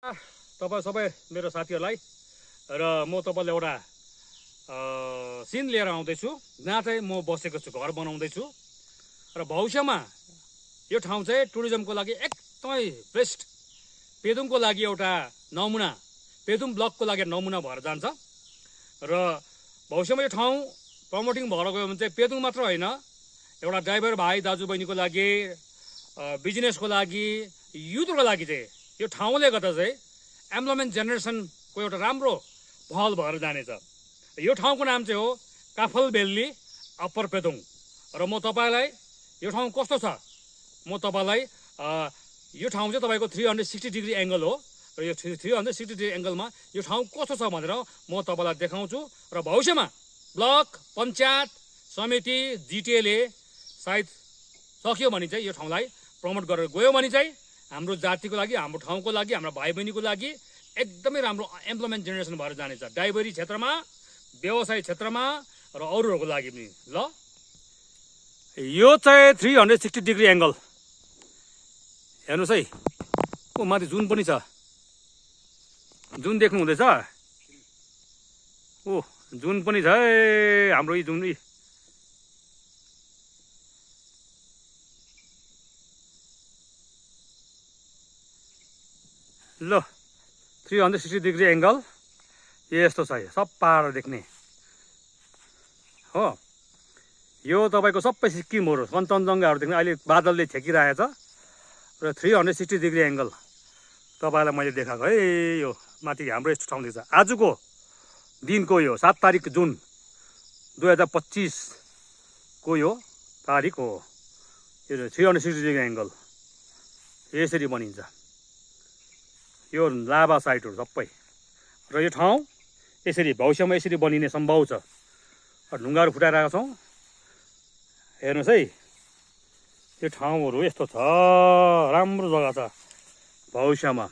तपाईँ सबै मेरो साथीहरूलाई र म तपाईँलाई एउटा सिन लिएर आउँदैछु जहाँ चाहिँ म बसेको छु, घर बनाउँदैछु र भविष्यमा यो ठाउँ चाहिँ टुरिज्मको लागि एकदमै बेस्ट, पेदुङको लागि एउटा नमुना, पेदुङ ब्लकको लागि नमुना भएर जान्छ र भविष्यमा यो ठाउँ प्रमोटिङ भएर गयो भने चाहिँ पेदुङ मात्र होइन, एउटा ड्राइभर भाइ दाजुबहिनीको लागि, बिजनेसको लागि, युथको लागि चाहिँ यो ठाउँले गर्दा चाहिँ एम्प्लोइमेन्ट जेनेरेसनको एउटा राम्रो पहल भएर जानेछ। यो ठाउँको नाम चाहिँ हो काफलबेल्ली अप्पर पेदुङ र म तपाईँलाई यो ठाउँ कस्तो छ, म तपाईँलाई यो ठाउँ चाहिँ तपाईँको 360 डिग्री एङ्गल हो र यो 360 डिग्री एङ्गलमा यो ठाउँ कस्तो छ भनेर म तपाईँलाई देखाउँछु र भविष्यमा ब्लक, पञ्चायत समिति, जिटिएले सायद सक्यो भने चाहिँ यो ठाउँलाई प्रमोट गरेर गयो भने चाहिँ हाम्रो जातिको लागि, हाम्रो ठाउँको लागि, हाम्रो भाइ बहिनीको लागि एकदमै राम्रो एम्प्लोइमेन्ट जेनेरेसन भएर जानेछ, ड्राइभरी क्षेत्रमा, व्यवसाय क्षेत्रमा र अरूहरूको लागि पनि। ल, यो चाहिँ 360 डिग्री एङ्गल हेर्नुहोस् है। ओ माथि जुन पनि छ, जुन देख्नु हुँदैछ? ओ जुन पनि छ है हाम्रो यी जुन। ल 360 डिग्री एङ्गल यस्तो छ, सब पाहाड देख्ने हो। यो तपाईँको सबै सिक्किमहरू, कञ्चनजङ्घाहरू देख्ने, अहिले बादलले छेकिरहेछ र 360 डिग्री एङ्गल तपाईँलाई मैले देखाएको है। यो माथि हाम्रो यस्तो ठाउँ देख्छ। आजको दिनको यो 7 तारिक जुन 2025 को यो तारिक हो। यो 360 डिग्री एङ्गल यसरी बनिन्छ। यो लाभा साइटहरू सबै र यो ठाउँ यसरी भविष्यमा यसरी बनिने सम्भव छ। ढुङ्गाहरू फुटाइरहेका छौँ, हेर्नुहोस् है। यो ठाउँहरू यस्तो छ, राम्रो जग्गा छ भविष्यमा।